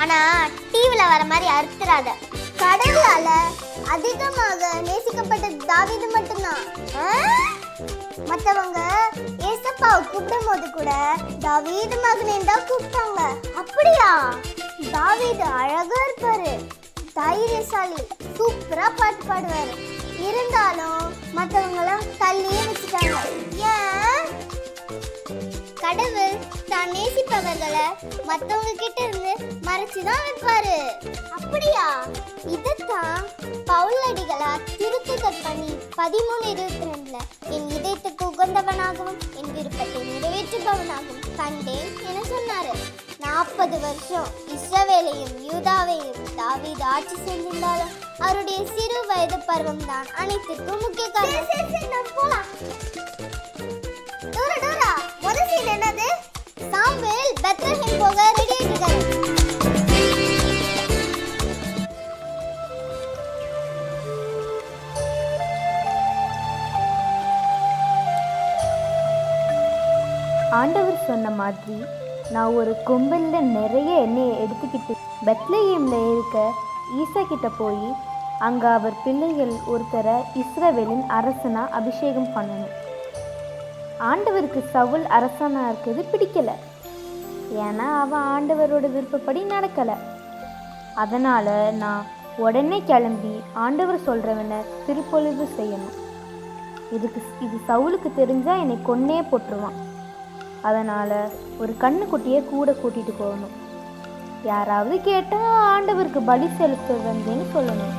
ஆனா டிவில வர மாதிரி அறுத்துறாத. கடவுளால அதிகமாக நேசிக்கப்பட்ட தாவீது மட்டும்தான். மற்றவங்க ஏசப்பாவை கூப்பிடும் போது கூட தாவீது மகனேன்னு தான் கூப்பிட்டாங்க. அப்படியா? தாவீது அழகா இருப்பாரு, தைரியசாலி, சூப்பரா பாட்டு பாடுவாரு. இருந்தாலும் மற்றவங்களாம் தள்ளியே வச்சுட்டாங்க. ஏன்? கடவுள் தான் நேசிப்பவர்களை மற்றவங்க கிட்ட இருந்து மறைச்சுதான் வைப்பாரு. அப்படியா? இதத்தான் பவுலடிகளா திருத்துதல் பண்ணி 13:22 என் இதயத்துக்கு உகந்தவனாகவும் என் விருப்பத்தை நிறைவேற்றுபவனாகவும் கண்டேன் என சொன்னாரு. 40 வருஷம் இஸ்ரவேலையும் யூதாவையும் தாவீது ஆட்சி செஞ்சிருந்தாலும் அவருடைய சிறு வயது பருவம் தான் அனைத்துக்கும் முக்கிய காரணம். போலாம். முதல் சீன் என்னது? சாமுவேல் பெத்லஹேம் போக ரெடி ஆயிட்டு இருக்காரு. ஆண்டவர் சொன்ன மாதிரி நான் ஒரு கொம்பலில் நிறைய எண்ணெயை எடுத்துக்கிட்டு பெத்லஹேமில் இருக்க ஈசா கிட்ட போய் அங்கே அவர் பிள்ளைகள் ஒருத்தரை இஸ்ரவேலின் அரசனா அபிஷேகம் பண்ணணும். ஆண்டவருக்கு சவுல் அரசனா இருக்கிறது பிடிக்கல. ஏன்னா அவன் ஆண்டவரோட விருப்பப்படி நடக்கலை. அதனால் நான் உடனே கிளம்பி ஆண்டவர் சொல்கிறவனை திருப்பொழிவு செய்யணும். இது சவுலுக்கு தெரிஞ்சால் என்னை கொன்னே போட்டுருவான். அதனால் ஒரு கண்ணுக்குட்டியை கூட கூட்டிகிட்டு போகணும். யாராவது கேட்டால் ஆண்டவருக்கு பலி செலுத்த வந்தேன்னு சொல்லணும்.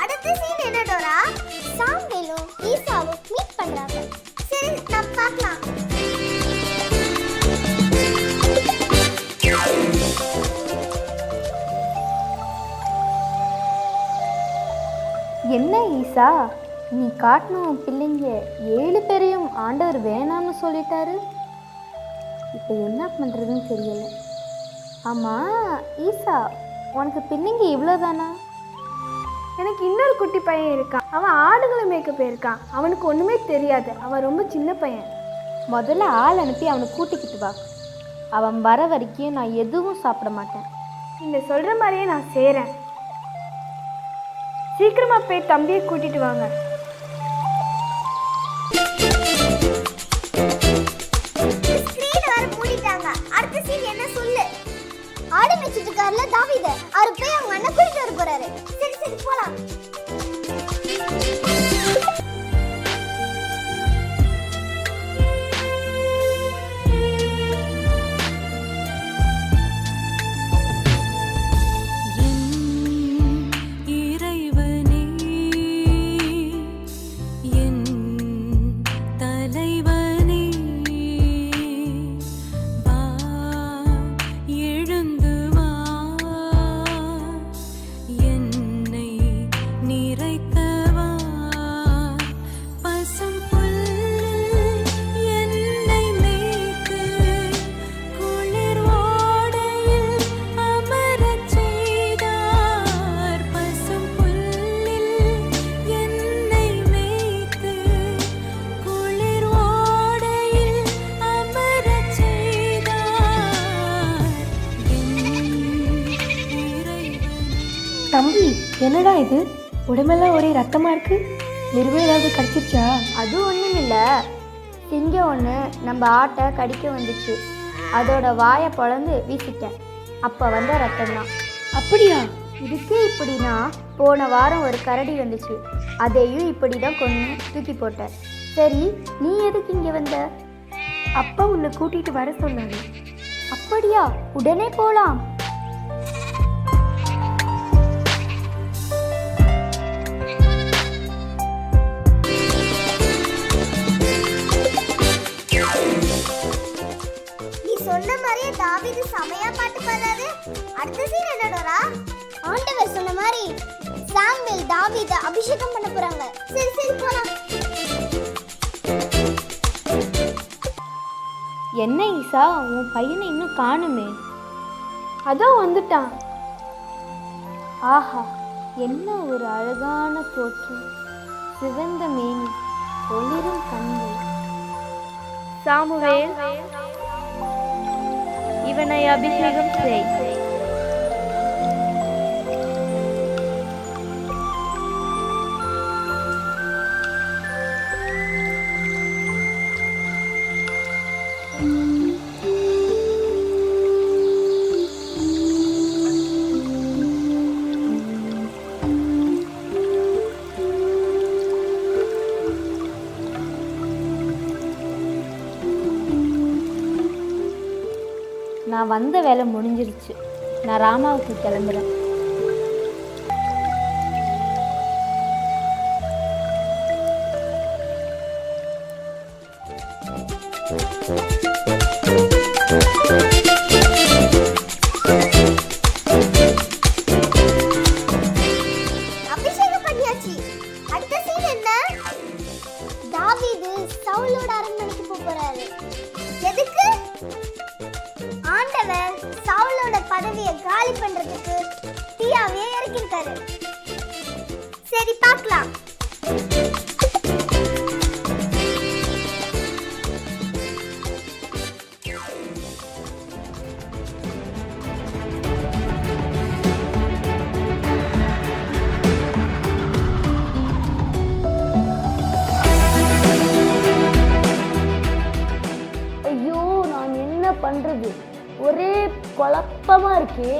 அடுத்த சீன் என்ன டோரா? சாமுவேலும் ஈசாவும் மீட் பண்றாங்க. சரி, நம்ம பார்க்கலாம். என்ன ஈசா, நீ காட்டணும் பிள்ளைங்க 7 பேரையும் ஆண்டவர் வேணாம்னு சொல்லிட்டாரு. இப்போ என்ன பண்ணுறதுன்னு தெரியல. ஆமாம் ஈசா, உனக்கு பிள்ளைங்க இவ்வளோதானா? எனக்கு இன்னொரு குட்டி பையன் இருக்கான். அவன் ஆடுகளை மேய்க்க போயிருக்கான். அவனுக்கு ஒன்றுமே தெரியாது. அவன் ரொம்ப சின்ன பையன். முதல்ல ஆள் அனுப்பி அவனை கூட்டிக்கிட்டு வா. அவன் வர வரைக்கும் நான் எதுவும் சாப்பிட மாட்டேன். நீங்கள் சொல்கிற மாதிரியே நான் செய்கிறேன். சீக்கிரமாக போய் தம்பியை கூட்டிகிட்டு வாங்க. அடுத்த சீன் என்ன சொல்லு? ஆடு மேய்ச்சிட்டு இருக்காருல தாவீது, அவர் போய் அவங்க அண்ணன் கூட்டிட்டு வர போறாரு. சரி சரி போலாம். தம்பி, என்னடா இது? உடம்பெல்லாம் ஒரே ரத்தமாக இருக்குது. மிருகம் ஏதாவது கடிச்சிருச்சா? அது ஒன்றும் இல்லை. சிங்கம் ஒன்று நம்ம ஆட்டை கடிக்க வந்துச்சு. அதோட வாயை பொழந்து வீசிட்டேன். அப்போ வந்த ரத்தம் தான். அப்படியா? இதுக்கே இப்படின்னா போன வாரம் ஒரு கரடி வந்துச்சு. அதையும் இப்படி தான் கொன்று தூக்கி போட்டேன். சரி, நீ எதுக்கு இங்கே வந்த? அப்பா உன்னை கூட்டிகிட்டு வர சொன்னாரு. அப்படியா? உடனே போகலாம். சொன்ன மாதிரியே தாவீது செமையா பாட்டு பாடுறாரு. அடுத்த சீன் என்ன டோரா? ஆண்டவர் சொன்ன மாதிரி சாமுவேல் தாவீதை அபிஷேகம் பண்ண போறாங்க. சரி சரி போலாம். என்ன ஈசா, உன் பையனை இன்னும் காணுமே? அதான் வந்துட்டான். ஆஹா, என்ன ஒரு அழகான தோற்றம், சிவந்த மேனி, ஒளிரும் கண்கள். சாமுவேல், இவனை அபிஷேகம் செய். நான் வந்த வேலை முடிஞ்சிருச்சு. நான் ராமாவுக்கு கிளம்புறேன். அபிஷேகம் பண்ணியாச்சு. அடுத்த சீன் என்ன? தாவீது சவுலோட அரண்மனைக்கு போறாரு. எதுக்கு? ஆண்டவர் சவுலோட பதவியை காலி பண்றதுக்கு தீயாவே இறக்கிருக்காரு. சரி பார்க்கலாம். ஐயோ, நான் என்ன பண்றது? ஒரே குழப்பமா இருக்கே.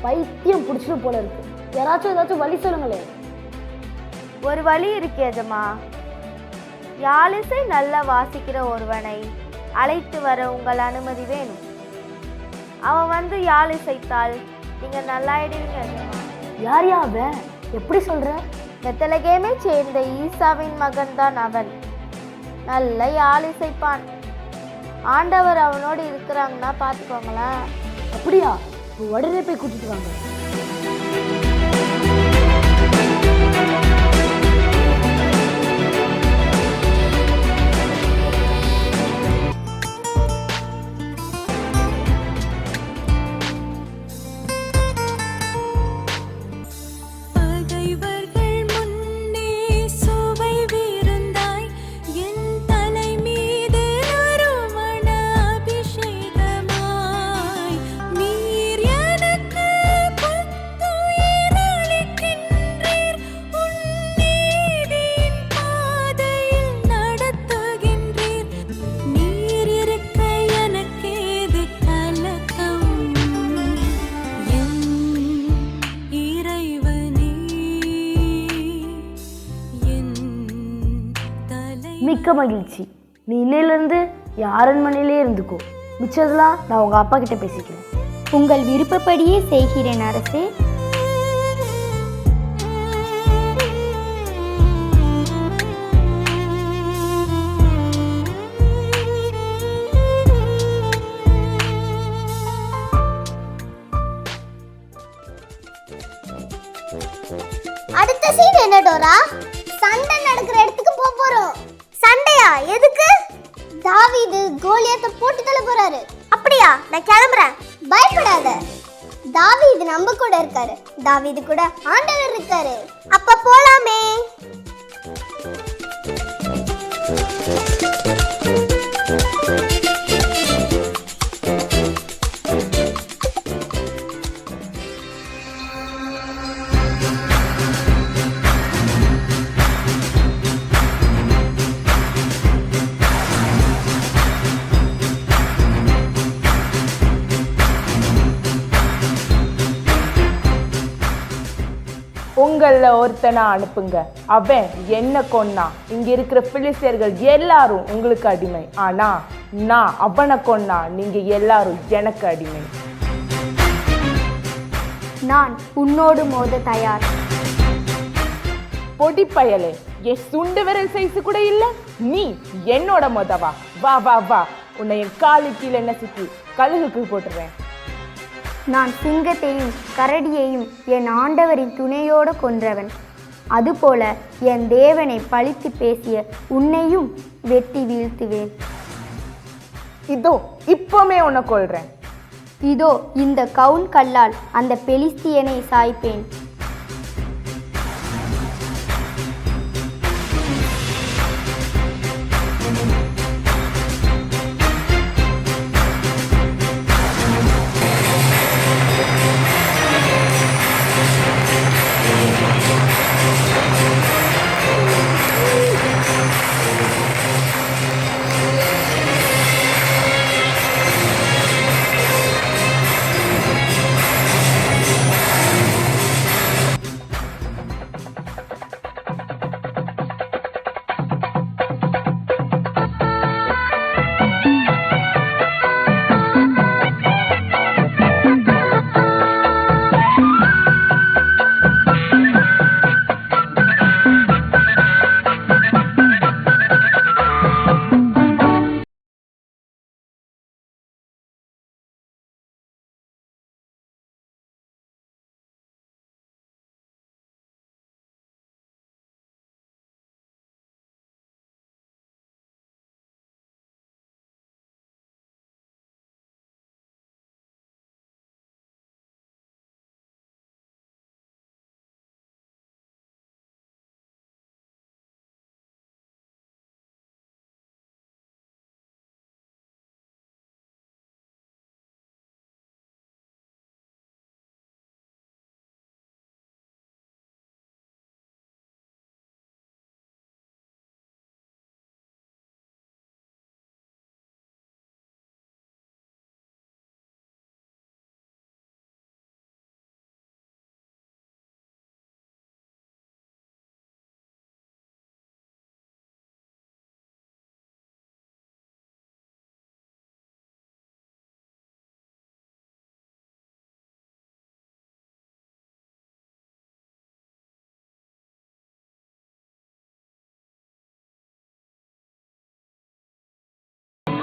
பைத்தியம் பிடிச்சிட்டு போல இருக்கு. யாராச்சும் ஏதாச்சும் வழி சொல்லுங்களேன். ஒரு வழி இருக்கு எஜமா. யாழிசை நல்லா வாசிக்கிற ஒருவனை அழைத்து வர உங்கள் அனுமதி வேணும். அவன் வந்து யாழிசைத்தால் நீங்க நல்லாயிடுவீங்க எஜமா. யார் அவன்? எப்படி சொல்ற? பெத்தலகேமை சேர்ந்த ஈசாவின் மகன்தான் அவன். நல்ல யாழிசைப்பான். ஆண்டவர் அவனோடு இருக்கிறாங்கன்னா பார்த்துக்கோங்களேன். அப்படியா? உடனே போய் கூட்டிட்டு வாங்க. மிக்க மகிழ்ச்சி. நீ இன்னையிலேருந்து அரண்மனையிலே இருந்துக்கோ. மிச்சதெல்லாம் நான் உங்கள் அப்பா கிட்ட பேசிக்கிறேன். உங்கள் விருப்பப்படியே செய்கிறேன் அரசே. அடுத்த சீன் என்ன டோரா? சண்டை நடக்கிற இடத்துக்கு போறோம். சண்டையா? எதுக்கு? தாவீது கோலியாத்தை போட்டு தள்ள போறாரு. அப்படியா? நான் கிளம்புறேன். பயப்படாத, தாவீது நம்ம கூட இருக்காரு. தாவீது கூட ஆண்டவர் இருக்காரு. அப்ப போலாமே. உங்களில் ஒருத்தனை அனுப்புங்க. அவன் என்ன கொன்னா. இங்க இருக்கிற பிலிஸ்தர்கள் எல்லாரும் உங்களுக்கு அடிமை. ஆனா நான் அவனை கொன்னா நீங்க எல்லாரும் எனக்கு அடிமை. நான் உன்னோடு மோத தயார். பொடி பயலே, என் சுண்டு விரல் சைஸு கூட இல்ல. நீ என்னோட மோதவா? வா வா வா, உன்னை என் காலு கீழே நசுக்கி கழுகுக்கு போட்டுறேன். நான் சிங்கத்தையும் கரடியையும் என் ஆண்டவரின் துணையோடு கொன்றவன். அதுபோல என் தேவனை பழித்து பேசிய உன்னையும் வெட்டி வீழ்த்துவேன். இதோ இப்போமே உன்னை கொல்றேன். இதோ இந்த கவுன் கல்லால் அந்த பெலிஸ்தியனை சாய்ப்பேன்.